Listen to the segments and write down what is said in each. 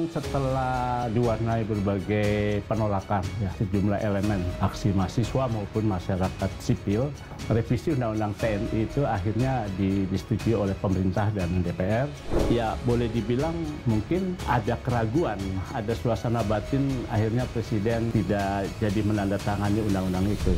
Setelah diwarnai berbagai penolakan, ya, sejumlah elemen aksi mahasiswa maupun masyarakat sipil, revisi Undang-Undang TNI itu akhirnya disetujui oleh pemerintah dan DPR. Ya, boleh dibilang mungkin ada keraguan, ada suasana batin akhirnya Presiden tidak jadi menandatangani undang-undang itu.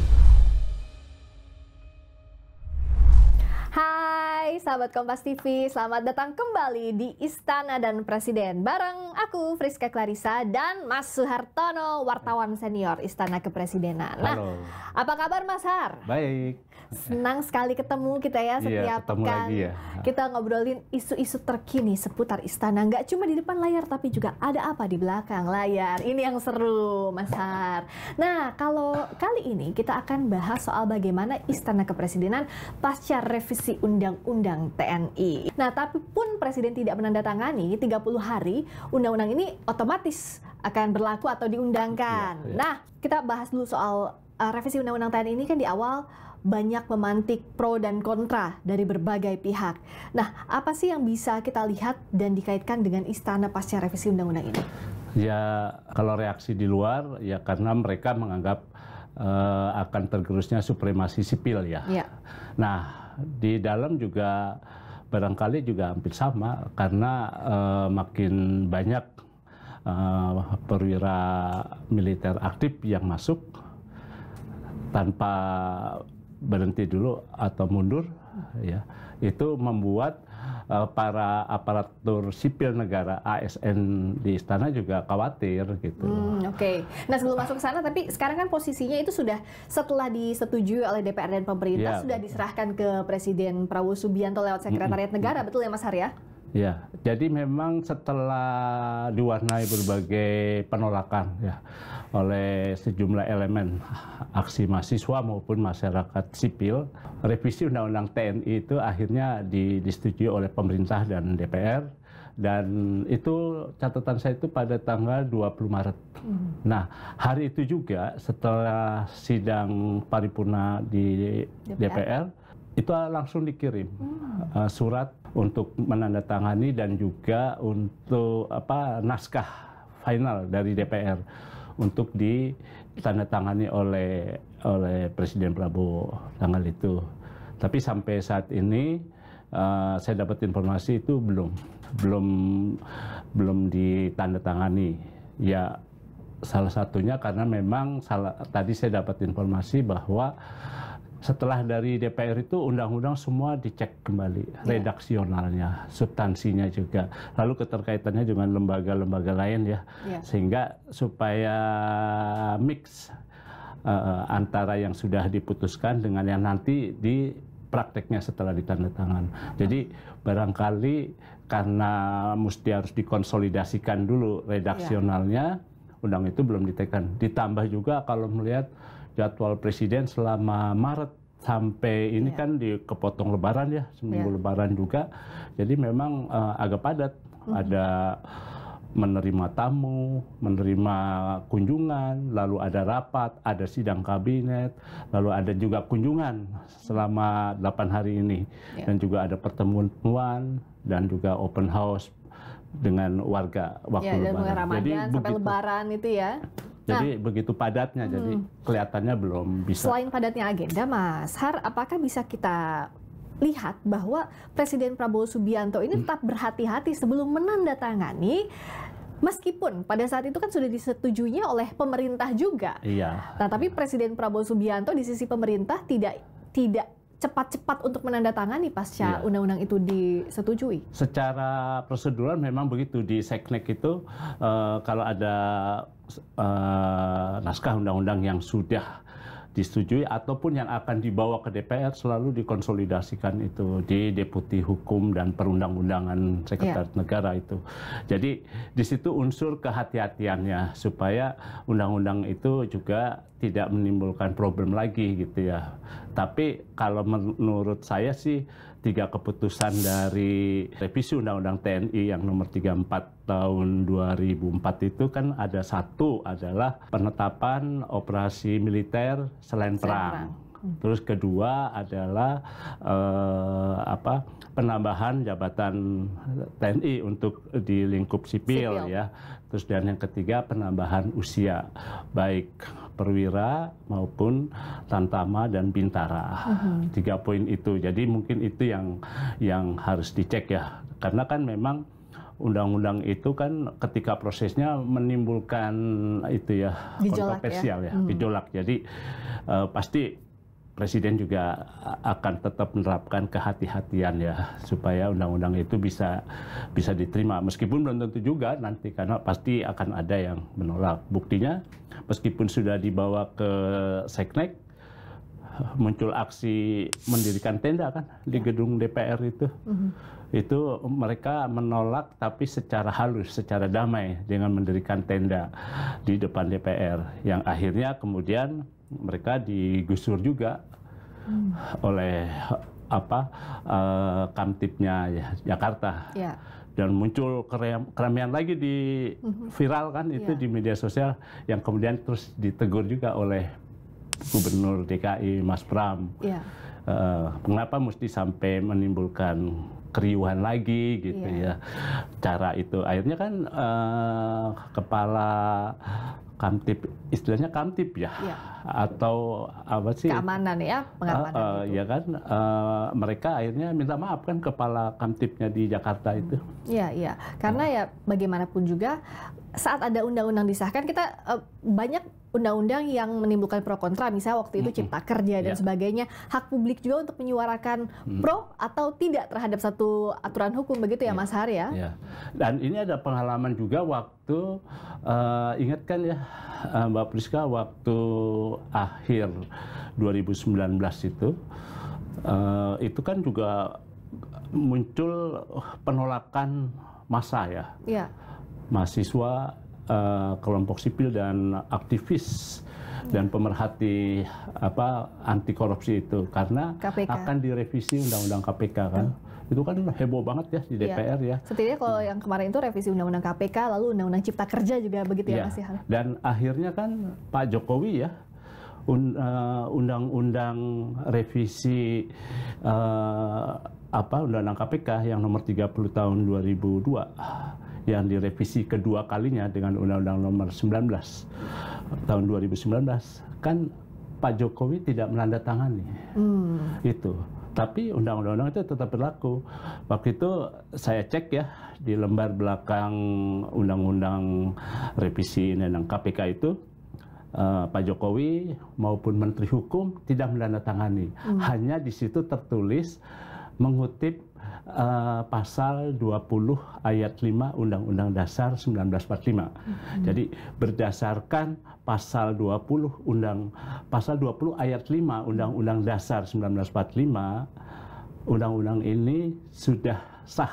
Hai sahabat Kompas TV, selamat datang kembali di Istana dan Presiden bareng aku Friska Clarissa dan Mas Suhartono, wartawan senior Istana Kepresidenan. Halo. Nah, apa kabar Mas Har? Baik. Senang sekali ketemu kita ya setiap ketemu pekan. lagi ya. Kita ngobrolin isu-isu terkini seputar istana. Nggak cuma di depan layar, tapi juga ada apa di belakang layar. Ini yang seru, Mas Har. Nah, kalau kali ini kita akan bahas soal bagaimana Istana Kepresidenan pasca revisi Undang-Undang TNI. Nah, tapi pun Presiden tidak menandatangani 30 hari, undang-undang ini otomatis akan berlaku atau diundangkan. Nah, kita bahas dulu soal revisi Undang-Undang TNI ini kan di awal banyak memantik pro dan kontra dari berbagai pihak. Nah, apa sih yang bisa kita lihat dan dikaitkan dengan Istana pasca revisi Undang-Undang ini? Ya, kalau reaksi di luar, ya karena mereka menganggap akan tergerusnya supremasi sipil ya. Nah, di dalam juga barangkali juga hampir sama, karena makin banyak perwira militer aktif yang masuk tanpa berhenti dulu atau mundur, ya, itu membuat para aparatur sipil negara ASN di istana juga khawatir gitu. Oke. Nah, sebelum masuk ke sana, tapi sekarang kan posisinya itu sudah setelah disetujui oleh DPR dan pemerintah, sudah diserahkan ke Presiden Prabowo Subianto lewat Sekretariat Negara, betul ya Mas Har ya? Ya, jadi memang setelah diwarnai berbagai penolakan ya oleh sejumlah elemen aksi mahasiswa maupun masyarakat sipil, revisi Undang-Undang TNI itu akhirnya disetujui oleh pemerintah dan DPR, dan itu catatan saya itu pada tanggal 20 Maret. Nah, hari itu juga setelah sidang paripurna di DPR itu langsung dikirim surat untuk menandatangani dan juga untuk naskah final dari DPR untuk ditandatangani oleh Presiden Prabowo tanggal itu. Tapi sampai saat ini saya dapat informasi itu belum ditandatangani. Ya, salah satunya karena memang tadi saya dapat informasi bahwa setelah dari DPR itu undang-undang semua dicek kembali, redaksionalnya, substansinya juga, lalu keterkaitannya dengan lembaga-lembaga lain ya, sehingga supaya mix antara yang sudah diputuskan dengan yang nanti di prakteknya setelah ditandatangan. Jadi barangkali karena mesti harus dikonsolidasikan dulu redaksionalnya, undang itu belum ditekan. Ditambah juga kalau melihat jadwal Presiden selama Maret sampai ini kan kepotong Lebaran ya, seminggu Lebaran juga. Jadi memang agak padat. Ada menerima tamu, menerima kunjungan, lalu ada rapat, ada sidang kabinet, lalu ada juga kunjungan selama 8 hari ini. Dan juga ada pertemuan dan juga open house dengan warga waktu Lebaran. Dan Ramadan, jadi sampai Lebaran itu ya. Jadi begitu padatnya, jadi kelihatannya belum bisa. Selain padatnya agenda, Mas Har, apakah bisa kita lihat bahwa Presiden Prabowo Subianto ini tetap berhati-hati sebelum menandatangani, meskipun pada saat itu kan sudah disetujuinya oleh pemerintah juga. Iya. Nah, tapi Presiden Prabowo Subianto di sisi pemerintah tidak cepat-cepat untuk menandatangani pasca undang-undang itu disetujui. Secara prosedural memang begitu, di Seknek itu kalau ada naskah undang-undang yang sudah disetujui ataupun yang akan dibawa ke DPR selalu dikonsolidasikan itu di Deputi Hukum dan Perundang-undangan Sekretariat Negara itu. Jadi di situ unsur kehati-hatiannya supaya undang-undang itu juga tidak menimbulkan problem lagi gitu ya. Tapi kalau menurut saya sih 3 keputusan dari revisi Undang-Undang TNI yang nomor 34 tahun 2004 itu kan ada satu adalah penetapan operasi militer selain perang. Terus kedua adalah penambahan jabatan TNI untuk di lingkup sipil ya. Terus dan yang ketiga penambahan usia baik perwira maupun tamtama dan bintara. 3 poin itu. Jadi mungkin itu yang harus dicek ya. Karena kan memang undang-undang itu kan ketika prosesnya menimbulkan itu ya kontroversial ya, gejolak. Jadi pasti Presiden juga akan tetap menerapkan kehati-hatian ya supaya undang-undang itu bisa diterima. Meskipun belum tentu juga nanti karena pasti akan ada yang menolak. Buktinya meskipun sudah dibawa ke Seknek muncul aksi mendirikan tenda kan di gedung DPR itu. Itu mereka menolak tapi secara halus, secara damai dengan mendirikan tenda di depan DPR yang akhirnya kemudian mereka digusur juga oleh Kamtibnya Jakarta. Dan muncul keramaian lagi di viral kan itu di media sosial yang kemudian terus ditegur juga oleh Gubernur DKI Mas Pram. Mengapa mesti sampai menimbulkan keriuhan lagi gitu ya. Cara itu akhirnya kan kepala Kamtib, istilahnya Kamtib ya, atau apa sih? Keamanan ya, pengamanan itu. Ya kan, mereka akhirnya minta maaf kan kepala Kamtibnya di Jakarta itu. Iya, karena ya bagaimanapun juga saat ada undang-undang disahkan kita banyak undang-undang yang menimbulkan pro kontra, misalnya waktu itu Cipta Kerja dan sebagainya, hak publik juga untuk menyuarakan pro atau tidak terhadap satu aturan hukum, begitu ya Mas Har ya? Dan ini ada pengalaman juga waktu, ingat kan ya Mbak Priska, waktu akhir 2019 itu kan juga muncul penolakan massa ya. Mahasiswa, kelompok sipil dan aktivis dan pemerhati anti korupsi itu karena KPK. Akan direvisi undang-undang KPK kan. Itu kan heboh banget ya di DPR ya. Setidaknya kalau yang kemarin itu revisi undang-undang KPK lalu undang-undang Cipta Kerja juga begitu ya Mas Har. Dan akhirnya kan Pak Jokowi ya undang-undang revisi undang-undang KPK yang nomor 30 tahun 2002 yang direvisi kedua kalinya dengan Undang-Undang nomor 19 tahun 2019 kan Pak Jokowi tidak menandatangani itu, tapi undang-undang itu tetap berlaku. Waktu itu saya cek ya di lembar belakang Undang-Undang revisi Undang-Undang KPK itu Pak Jokowi maupun Menteri Hukum tidak menandatangani, hanya di situ tertulis mengutip pasal 20 ayat 5 Undang-Undang Dasar 1945. Jadi berdasarkan pasal 20 ayat 5 Undang-Undang Dasar 1945, undang-undang ini sudah sah.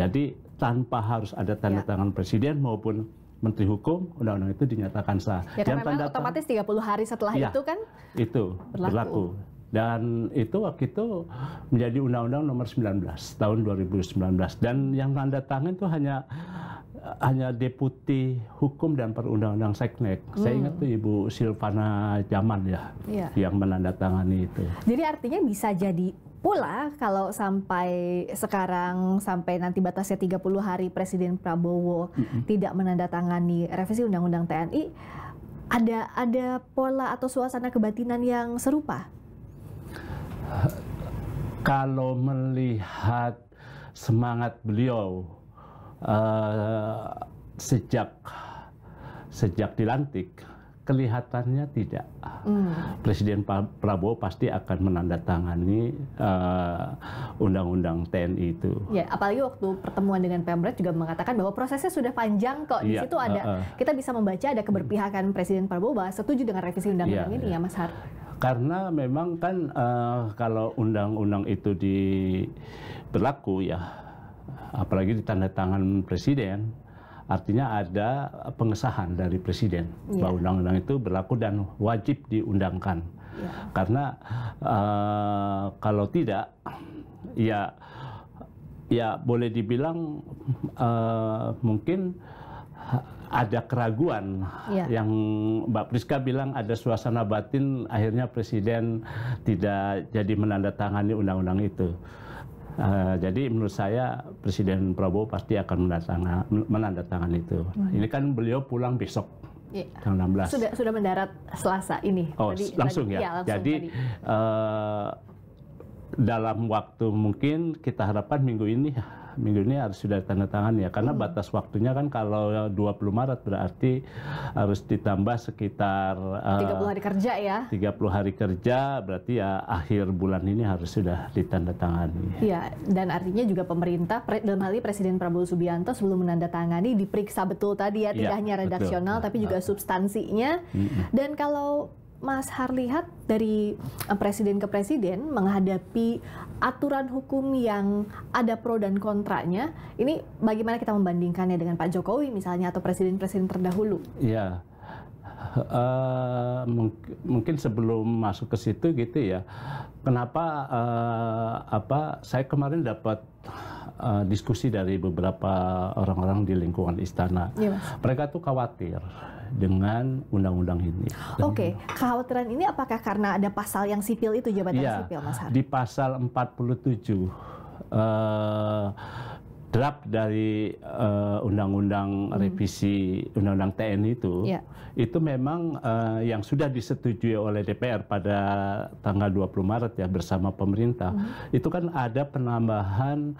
Jadi tanpa harus ada tanda tangan Presiden maupun Menteri Hukum, undang-undang itu dinyatakan sah. Ya karena memang otomatis 30 hari setelah itu kan itu berlaku. Dan itu waktu itu menjadi Undang-Undang nomor 19 tahun 2019. Dan yang tanda tangan itu hanya Deputi Hukum dan Perundang-undang Seknek. Saya ingat tuh Ibu Silvana Jaman ya yang menandatangani itu. Jadi artinya bisa jadi pula kalau sampai sekarang, sampai nanti batasnya 30 hari Presiden Prabowo tidak menandatangani revisi Undang-Undang TNI, ada pola atau suasana kebatinan yang serupa? Kalau melihat semangat beliau sejak dilantik, kelihatannya tidak. Presiden Prabowo pasti akan menandatangani undang-undang TNI itu. Ya, apalagi waktu pertemuan dengan Pemret juga mengatakan bahwa prosesnya sudah panjang kok. Di situ ada, kita bisa membaca ada keberpihakan Presiden Prabowo bahwa setuju dengan revisi undang-undang ini ya Mas Har. Karena memang kan kalau undang-undang itu berlaku ya, apalagi ditandatangan Presiden, artinya ada pengesahan dari Presiden bahwa undang-undang itu berlaku dan wajib diundangkan. Karena kalau tidak, ya boleh dibilang mungkin ada keraguan yang Mbak Priska bilang ada suasana batin, akhirnya Presiden tidak jadi menandatangani undang-undang itu. Jadi menurut saya Presiden Prabowo pasti akan menandatangani itu. Ini kan beliau pulang besok. Tanggal 16. Sudah mendarat Selasa ini. Oh, langsung ya. Langsung jadi dalam waktu mungkin kita harapkan minggu ini harus sudah tanda tangan ya, karena batas waktunya kan kalau 20 Maret berarti harus ditambah sekitar 30 hari kerja ya. 30 hari kerja berarti ya akhir bulan ini harus sudah ditandatangani. Iya, dan artinya juga pemerintah dalam hal ini Presiden Prabowo Subianto sebelum menandatangani diperiksa betul tadi ya, tidak hanya redaksional tapi juga substansinya. Dan kalau Mas Har lihat dari presiden ke presiden menghadapi aturan hukum yang ada pro dan kontranya, ini bagaimana kita membandingkannya dengan Pak Jokowi misalnya atau presiden-presiden terdahulu? Iya, mungkin sebelum masuk ke situ gitu ya, kenapa saya kemarin dapat diskusi dari beberapa orang-orang di lingkungan istana. Ya, mereka tuh khawatir dengan undang-undang ini. Oke, kekhawatiran ini apakah karena ada pasal yang sipil itu, jabatan sipil, Mas Har? Di pasal 47 draft dari undang-undang revisi undang-undang TNI itu memang yang sudah disetujui oleh DPR pada tanggal 20 Maret ya bersama pemerintah. Itu kan ada penambahan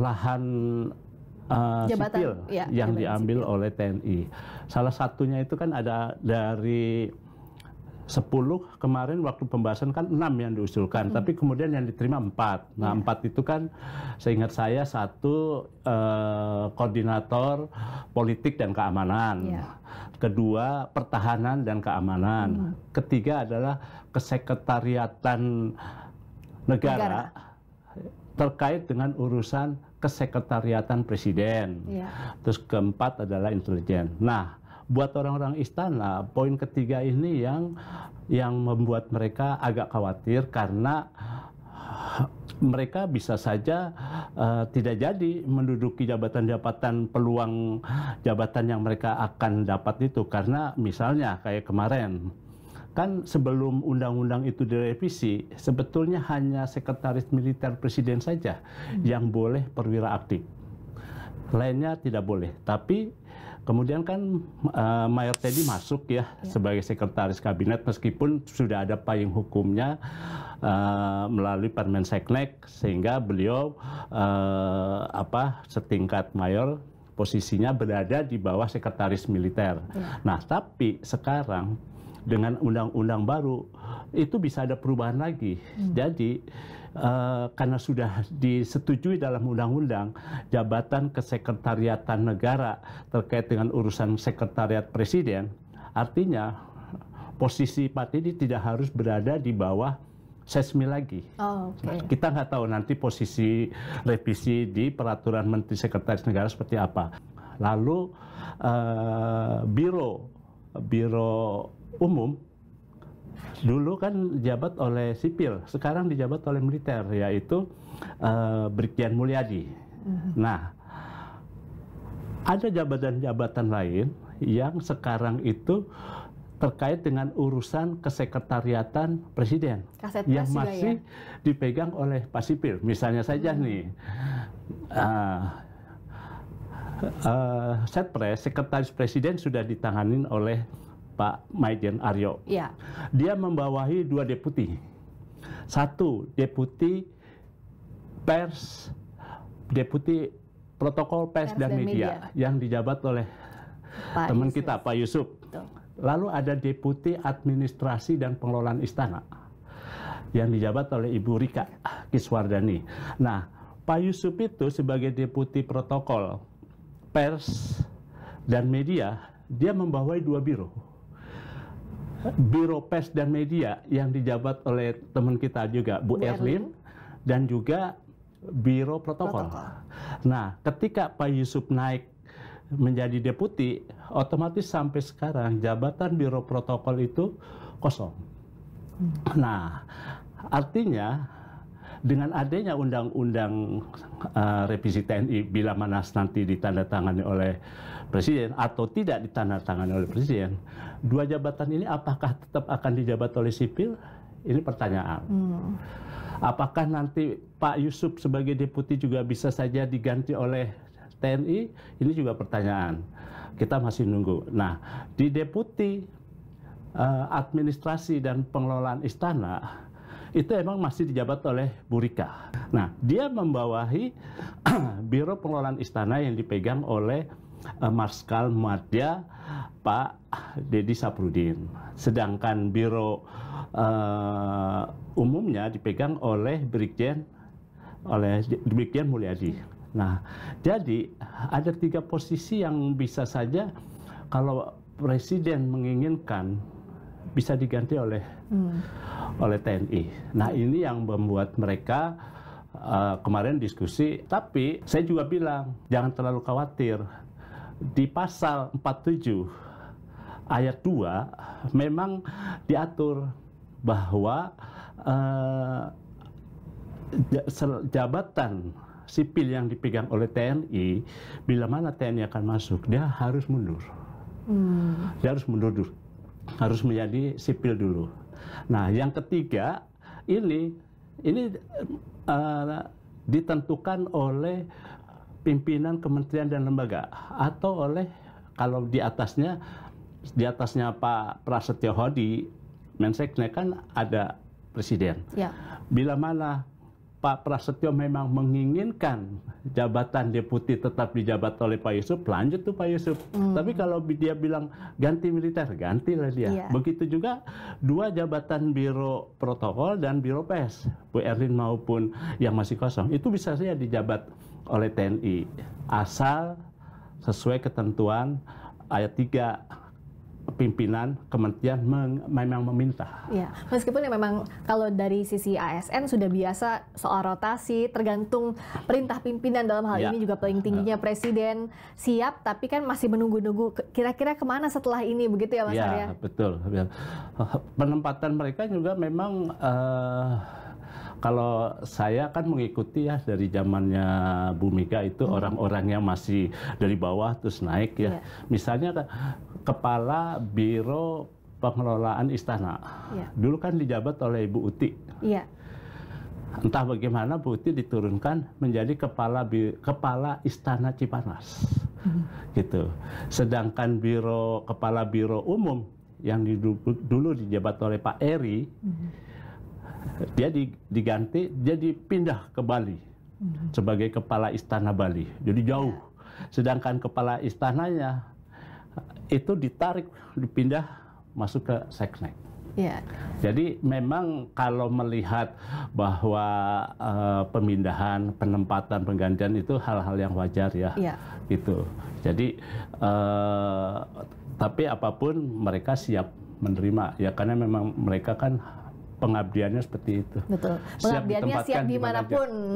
lahan sipil yang diambil oleh TNI. Salah satunya itu kan ada dari 10 kemarin waktu pembahasan kan 6 yang diusulkan, tapi kemudian yang diterima 4. Nah 4 itu kan seingat saya satu koordinator politik dan keamanan, kedua pertahanan dan keamanan, ketiga adalah kesekretariatan negara terkait dengan urusan kesekretariatan presiden. Terus keempat adalah intelijen. Nah, buat orang-orang istana, poin ketiga ini yang membuat mereka agak khawatir karena mereka bisa saja tidak jadi menduduki jabatan-jabatan, peluang jabatan yang mereka akan dapat itu, karena misalnya kayak kemarin kan sebelum undang-undang itu direvisi, sebetulnya hanya sekretaris militer presiden saja yang boleh perwira aktif. Lainnya tidak boleh. Tapi kemudian kan Mayor Teddy masuk ya sebagai sekretaris kabinet, meskipun sudah ada payung hukumnya melalui Permen Seknek, sehingga beliau setingkat mayor posisinya berada di bawah sekretaris militer. Nah, tapi sekarang dengan undang-undang baru itu bisa ada perubahan lagi. Jadi karena sudah disetujui dalam undang-undang jabatan kesekretariatan negara terkait dengan urusan sekretariat presiden, artinya posisi Pak Teddy tidak harus berada di bawah Sesmi lagi. Kita nggak tahu nanti posisi revisi di peraturan Menteri Sekretaris Negara seperti apa. Lalu biro umum dulu kan dijabat oleh sipil, sekarang dijabat oleh militer, yaitu Brigjen Mulyadi. Nah, ada jabatan-jabatan lain yang sekarang itu terkait dengan urusan kesekretariatan presiden yang masih dipegang oleh Pak Sipil. Misalnya saja nih, Setpres, sekretaris presiden sudah ditanganin oleh Pak Maijen Aryo. Dia membawahi 2 deputi. 1 deputi pers, deputi protokol pers dan media yang dijabat oleh teman kita Pak Yusuf. Lalu ada deputi administrasi dan pengelolaan istana yang dijabat oleh Ibu Rika Kiswardani. Nah, Pak Yusuf itu sebagai deputi protokol pers dan media, dia membawahi 2 biro. Biro Pers dan Media yang dijabat oleh teman kita juga, Bu Erlin, dan juga Biro Protokol. Nah, ketika Pak Yusuf naik menjadi deputi, otomatis sampai sekarang jabatan Biro Protokol itu kosong. Nah, artinya dengan adanya undang-undang revisi TNI bila mana nanti ditandatangani oleh Presiden atau tidak ditandatangani oleh Presiden, dua jabatan ini apakah tetap akan dijabat oleh sipil? Ini pertanyaan. Apakah nanti Pak Yusuf sebagai deputi juga bisa saja diganti oleh TNI? Ini juga pertanyaan. Kita masih nunggu. Nah, di deputi administrasi dan pengelolaan istana itu emang masih dijabat oleh Bu Rika. Nah, dia membawahi Biro Pengelolaan Istana yang dipegang oleh Marskal Madya Pak Dedi Saprudin. Sedangkan Biro umumnya dipegang oleh Brigjen Mulyadi. Nah, jadi ada 3 posisi yang bisa saja kalau Presiden menginginkan bisa diganti oleh TNI. Nah, ini yang membuat mereka kemarin diskusi. Tapi saya juga bilang jangan terlalu khawatir. Di pasal 47 ayat 2 memang diatur bahwa jabatan sipil yang dipegang oleh TNI, bila mana TNI akan masuk, dia harus mundur. Dia harus mundur dulu, harus menjadi sipil dulu. Nah, yang ketiga ini ditentukan oleh pimpinan kementerian dan lembaga atau oleh kalau di atasnya Pak Prasetyo Hadi Menseknek kan ada Presiden. Ya. Bila mana Pak Prasetyo memang menginginkan jabatan deputi tetap dijabat oleh Pak Yusuf, lanjut tuh Pak Yusuf. Tapi kalau dia bilang ganti militer, gantilah dia. Yeah. Begitu juga 2 jabatan Biro Protokol dan Biro Pes, Bu Erlin maupun yang masih kosong, itu bisa saja dijabat oleh TNI. Asal sesuai ketentuan ayat 3 pimpinan kementerian memang meminta. Ya, meskipun ya memang kalau dari sisi ASN sudah biasa soal rotasi, tergantung perintah pimpinan dalam hal ini juga paling tingginya Presiden siap, tapi kan masih menunggu-nunggu kira-kira kemana setelah ini, begitu ya Mas Arya? Ya, betul. Penempatan mereka juga memang kalau saya kan mengikuti ya dari zamannya Bu Mega itu orang-orang yang masih dari bawah terus naik ya. Misalnya Kepala Biro Pengelolaan Istana. Dulu kan dijabat oleh Ibu Uti. Entah bagaimana Bu Uti diturunkan menjadi Kepala Istana Cipanas. Gitu. Sedangkan Kepala Biro Umum yang dulu dijabat oleh Pak Eri, dia diganti, dia dipindah ke Bali sebagai Kepala Istana Bali. Jadi jauh. Sedangkan Kepala Istananya itu ditarik, dipindah masuk ke Seknek. Jadi memang kalau melihat bahwa pemindahan, penempatan, penggantian itu hal-hal yang wajar ya. Gitu. Jadi tapi apapun mereka siap menerima ya, karena memang mereka kan pengabdiannya seperti itu. Betul. Pengabdiannya siap dimanapun.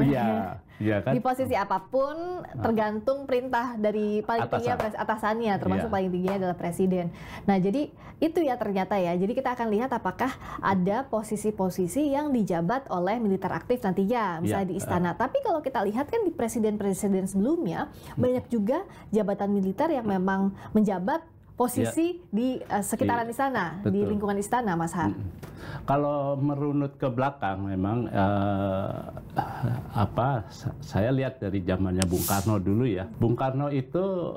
Iya kan? Di posisi apapun, tergantung perintah dari paling tinggi atasannya, termasuk paling tingginya adalah Presiden. Nah, jadi itu ya ternyata ya. Jadi kita akan lihat apakah ada posisi-posisi yang dijabat oleh militer aktif nantinya, misalnya di istana. Tapi kalau kita lihat kan di presiden-presiden sebelumnya, banyak juga jabatan militer yang memang menjabat posisi di sekitaran istana, di lingkungan istana, Mas Har. Kalau merunut ke belakang, memang saya lihat dari zamannya Bung Karno dulu ya. Bung Karno itu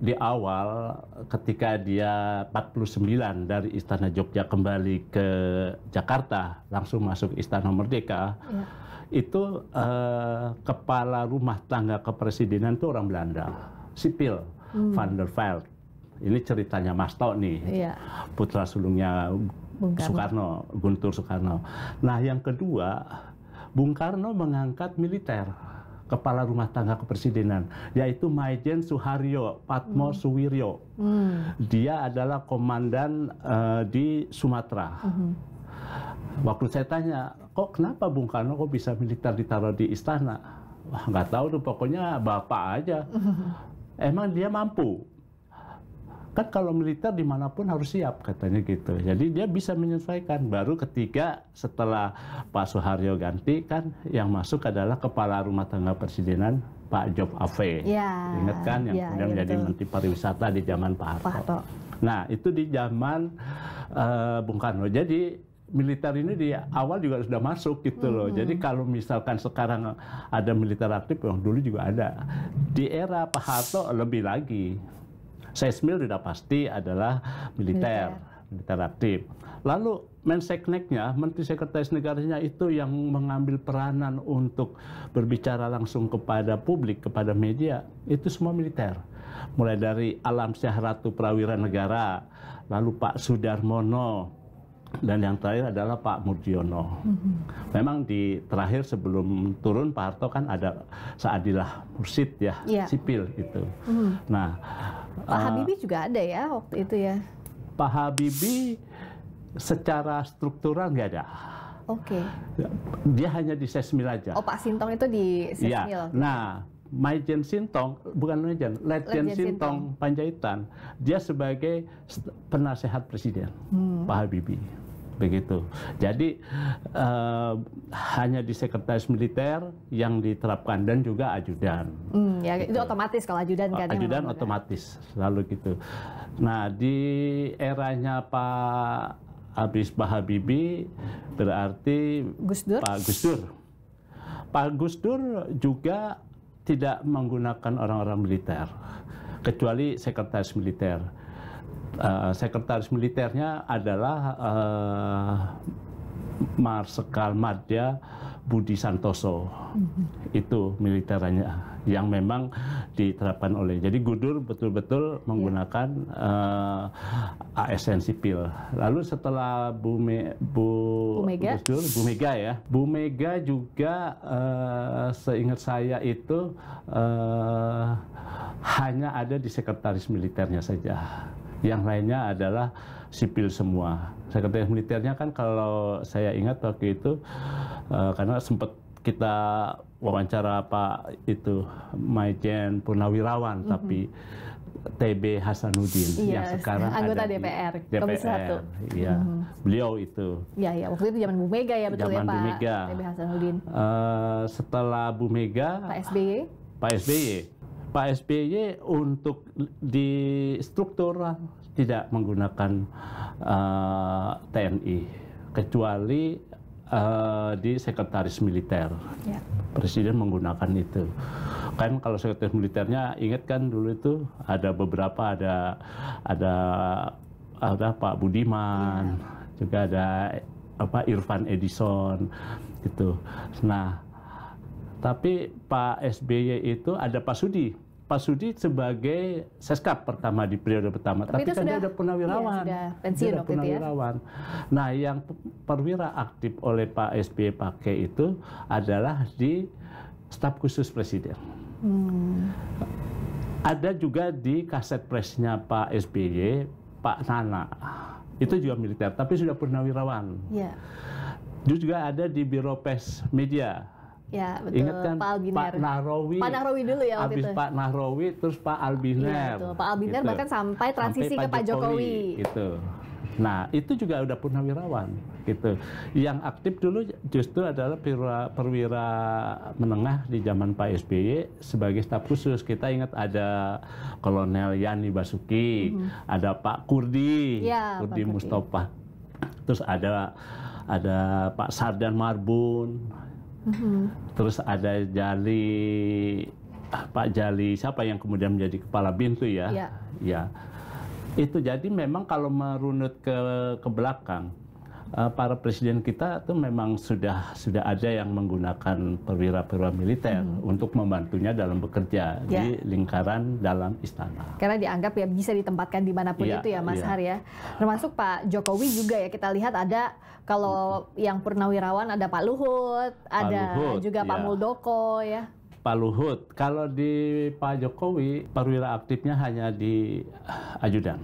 di awal ketika dia 49 dari Istana Jogja kembali ke Jakarta, langsung masuk Istana Merdeka, itu kepala rumah tangga kepresidenan itu orang Belanda, sipil, Van der Veld. Ini ceritanya Mas Tok nih, putra sulungnya Soekarno, Guntur Soekarno. Nah, yang kedua, Bung Karno mengangkat militer, kepala rumah tangga kepresidenan, yaitu Maijen Suharyo Patmo Suwiryo. Dia adalah komandan di Sumatera. Waktu saya tanya, kok kenapa Bung Karno kok bisa militer ditaruh di istana? Wah, nggak tahu tuh, pokoknya bapak aja. Emang dia mampu? kan kalau militer dimanapun harus siap katanya gitu. Jadi dia bisa menyesuaikan. Baru ketika setelah Pak Soeharto ganti kan yang masuk adalah Kepala Rumah Tangga Presidenan Pak Job Ave. Ya, Ingat kan yang kemudian menjadi Menteri Pariwisata di zaman Pak Harto. Nah itu di zaman Bung Karno. Jadi militer ini di awal juga sudah masuk gitu loh. Jadi kalau misalkan sekarang ada militer aktif, yang dulu juga ada. Di era Pak Harto lebih lagi. Sesmil sudah pasti adalah militer aktif. Lalu Mensekneknya, Menteri Sekretaris Negaranya itu yang mengambil peranan untuk berbicara langsung kepada publik, kepada media, itu semua militer. Mulai dari Alamsyah Ratu Prawira Negara, lalu Pak Sudarmono, dan yang terakhir adalah Pak Murdiono. Memang di terakhir sebelum turun Pak Harto kan ada Saadilah Mursyid ya, sipil itu. Nah, Pak Habibie juga ada ya waktu itu ya? Pak Habibie secara struktural nggak ada. Oke. Dia hanya di Sesmil aja. Oh, Pak Sintong itu di Sesmil. Ya. Nah, Maijen Sintong, bukan Maijen, Letjen Sintong Panjaitan, dia sebagai penasehat presiden, Pak Habibie. Begitu. Jadi hanya di sekretaris militer yang diterapkan dan juga ajudan. Ya gitu. Itu otomatis kalau ajudan kan? Ajudan otomatis, selalu gitu. Nah di eranya Pak Habibie berarti Gus Dur? Pak Gus Dur. Pak Gus Dur juga tidak menggunakan orang-orang militer, kecuali sekretaris militer. Sekretaris militernya adalah Marsikal Madya Budi Santoso. Itu militernya yang memang diterapkan oleh. Jadi Gudur betul-betul menggunakan ASN sipil. Lalu setelah Bu Mega ya, Bu Mega juga seingat saya itu hanya ada di sekretaris militernya saja. Yang lainnya adalah sipil semua. Sekretaris militernya kan kalau saya ingat waktu itu, karena sempat kita wawancara Pak itu Maijen Purnawirawan, tapi TB Hasanuddin yang sekarang anggota ada DPR, di DPR. Komisi 1. Iya, beliau itu. Ya, waktu itu zaman Bu Mega ya, betul zaman ya Pak Bu Mega. TB Hasanuddin. Setelah Bu Mega, Pak SBY untuk di struktur tidak menggunakan TNI, kecuali di sekretaris militer. Presiden menggunakan itu. Kan kalau sekretaris militernya, ingat kan dulu itu ada beberapa, ada Pak Budiman, juga ada Irfan Edison gitu. Nah, tapi Pak SBY itu ada Pak Sudi. Pak Sudi sebagai Seskap pertama di periode pertama. Tapi kan dia udah purnawirawan. Sudah pensiun waktu itu ya. Nah, yang perwira aktif oleh Pak SBY pakai itu adalah di staf khusus presiden. Ada juga di kaset presnya Pak SBY, Pak Nana. Itu juga militer, tapi sudah purnawirawan. Dia juga ada di Biro Pes Media. Ya, betul. Ingat kan Pak Nahrawi. Pak Nahrawi dulu ya waktu itu. Pak Nahrawi, terus Pak Albiner. Iya, Pak Albiner bahkan sampai transisi ke Pak Jokowi. Gitu. Nah, itu juga udah purnawirawan. Gitu. Yang aktif dulu justru adalah perwira menengah di zaman Pak SBY sebagai staf khusus. Kita ingat ada Kolonel Yani Basuki, ada Pak Kurdi, Kurdi Mustafa. Terus ada Pak Sardan Marbun. Terus ada Pak Jali, siapa yang kemudian menjadi kepala BIN itu ya? Ya. Itu jadi memang kalau merunut ke belakang, para presiden kita itu memang sudah ada yang menggunakan perwira-perwira militer untuk membantunya dalam bekerja di lingkaran dalam istana. Karena dianggap ya bisa ditempatkan dimanapun itu ya Mas Har ya. Termasuk Pak Jokowi juga ya, kita lihat ada kalau yang purnawirawan ada Pak Luhut, ada juga Pak Muldoko ya. Pak Luhut. Kalau di Pak Jokowi, perwira aktifnya hanya di ajudan.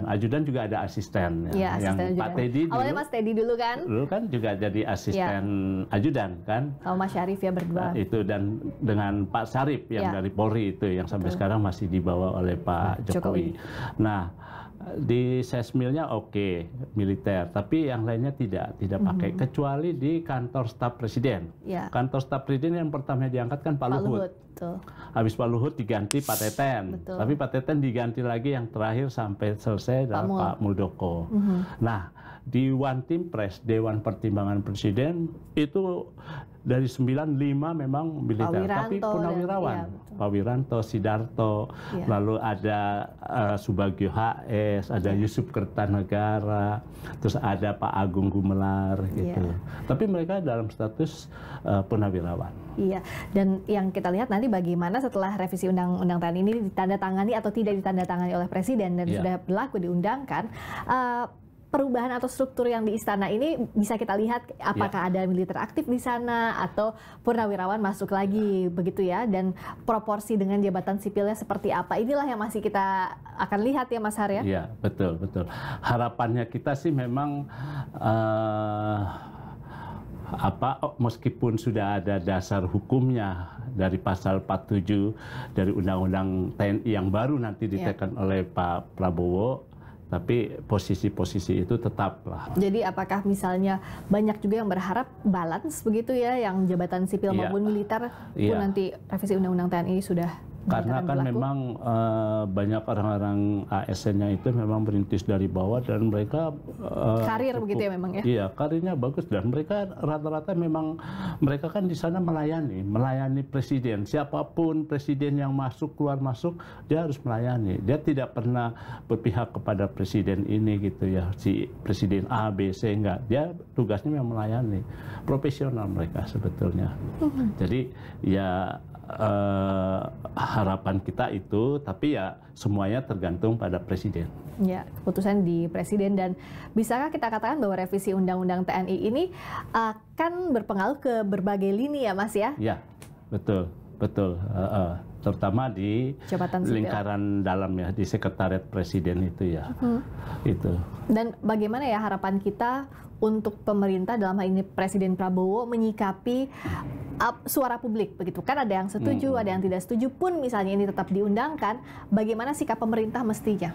Ajudan juga ada asisten. Ya, yang asisten Pak Teddy dulu. Awalnya Mas Teddy dulu kan? Dulu kan juga jadi asisten ajudan kan. Sama Mas Syarif ya berdua. Itu dan dengan Pak Syarif yang dari Polri itu yang sampai sekarang masih dibawa oleh Pak Jokowi. Nah, di sesmilnya oke, militer, tapi yang lainnya tidak pakai, kecuali di kantor staf presiden. Kantor staf presiden yang pertama diangkat kan Pak Luhut. Habis Pak Luhut diganti Pak Teten, tapi Pak Teten diganti lagi yang terakhir sampai selesai adalah Pak Muldoko. Nah, di One Team Press, Dewan Pertimbangan Presiden itu dari 95 memang militer, tapi purnawirawan. Pak Wiranto, Sidarto, lalu ada Subagio HS, ada Yusuf Kertanegara, terus ada Pak Agung Gumelar gitu. Tapi mereka dalam status purnawirawan. Iya, dan yang kita lihat nanti bagaimana setelah revisi Undang-Undang TNI ini ditandatangani atau tidak ditandatangani oleh Presiden dan sudah berlaku diundangkan, perubahan atau struktur yang di istana ini bisa kita lihat apakah ada militer aktif di sana atau purnawirawan masuk lagi begitu ya, dan proporsi dengan jabatan sipilnya seperti apa, inilah yang masih kita akan lihat ya Mas Har ya. Iya, betul. Harapannya kita sih memang meskipun sudah ada dasar hukumnya dari pasal 47 dari Undang-Undang TNI yang baru nanti ditekan oleh Pak Prabowo, tapi posisi-posisi itu tetaplah. Jadi apakah misalnya banyak juga yang berharap balance begitu ya, yang jabatan sipil maupun militer pun nanti revisi Undang-Undang TNI sudah karena kan berlaku? Memang banyak orang-orang ASN-nya itu memang berintis dari bawah dan mereka karir begitu ya memang ya. Iya, karirnya bagus dan mereka rata-rata memang mereka kan di sana melayani presiden. Siapapun presiden yang masuk keluar masuk dia harus melayani. Dia tidak pernah berpihak kepada presiden ini gitu ya, si presiden A, B, C, enggak. Dia tugasnya memang melayani. Profesional mereka sebetulnya. Jadi ya harapan kita itu, tapi ya semuanya tergantung pada presiden. Ya, keputusan di presiden. Dan bisakah kita katakan bahwa revisi Undang-Undang TNI ini akan berpengaruh ke berbagai lini ya Mas ya? Ya, betul. Terutama di lingkaran dalam ya, di sekretariat presiden itu ya. Itu. Dan bagaimana ya harapan kita untuk pemerintah dalam hal ini Presiden Prabowo menyikapi suara publik begitu kan, ada yang setuju, ada yang tidak setuju, pun misalnya ini tetap diundangkan, bagaimana sikap pemerintah mestinya?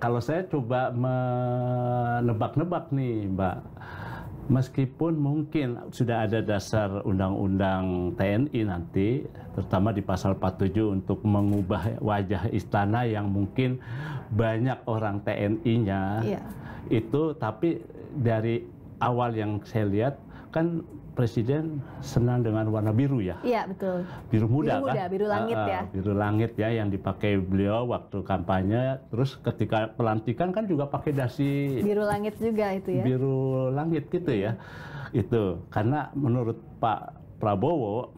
Kalau saya coba menebak-nebak nih Mbak, meskipun mungkin sudah ada dasar Undang-Undang TNI nanti, terutama di pasal 47 untuk mengubah wajah istana yang mungkin banyak orang TNI-nya, itu tapi dari awal yang saya lihat kan Presiden senang dengan warna biru ya. Iya, betul. Biru muda kan? Biru langit ya. Biru langit ya yang dipakai beliau waktu kampanye. Terus ketika pelantikan kan juga pakai dasi biru langit juga itu ya. Biru langit gitu ya. Itu karena menurut Pak Prabowo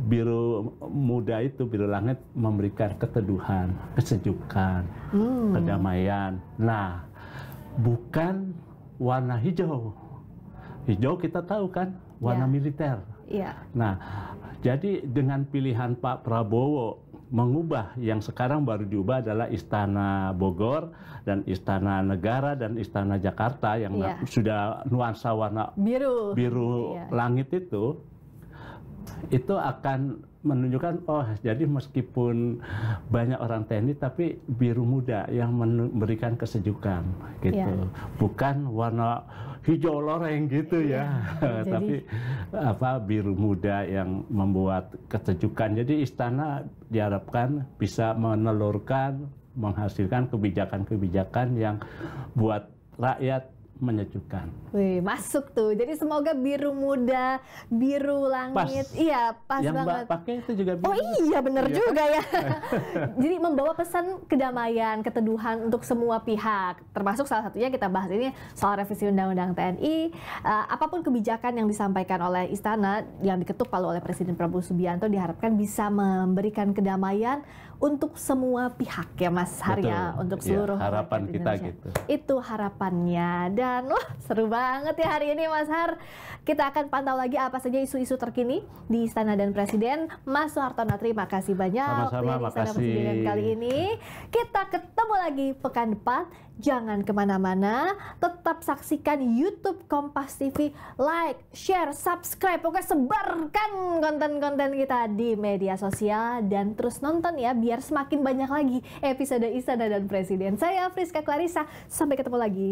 biru muda itu, biru langit memberikan keteduhan, kesejukan, kedamaian. Nah, bukan warna hijau. Hijau kita tahu kan warna militer. Nah, jadi dengan pilihan Pak Prabowo mengubah yang sekarang baru diubah adalah Istana Bogor dan Istana Negara dan Istana Jakarta yang sudah nuansa warna biru langit itu akan menunjukkan jadi meskipun banyak orang TNI tapi biru muda yang memberikan kesejukan gitu. Bukan warna hijau loreng gitu ya. Tapi biru muda yang membuat kesejukan. Jadi istana diharapkan bisa menelurkan, menghasilkan kebijakan-kebijakan yang buat rakyat menyejukkan. Wih, masuk tuh. Jadi semoga biru muda, biru langit. Iya, pas yang banget. Yang pakai itu juga biru. Oh iya, bener juga ya. Jadi membawa pesan kedamaian, keteduhan untuk semua pihak. Termasuk salah satunya kita bahas ini soal revisi Undang-Undang TNI. Apapun kebijakan yang disampaikan oleh Istana, yang diketuk palu oleh Presiden Prabowo Subianto, diharapkan bisa memberikan kedamaian untuk semua pihak ya Mas Harya, untuk seluruh harapan kita gitu. Itu harapannya. Dan sampaikan. Wah, seru banget ya hari ini Mas Har. Kita akan pantau lagi apa saja isu-isu terkini di Istana dan Presiden. Mas Suhartono, terima kasih banyak. Sama-sama, di Istana Presiden kali ini. Kita ketemu lagi pekan depan. Jangan kemana-mana, tetap saksikan YouTube Kompas TV, like, share, subscribe, pokoknya sebarkan konten-konten kita di media sosial dan terus nonton ya biar semakin banyak lagi episode Istana dan Presiden. Saya Friska Clarissa, sampai ketemu lagi.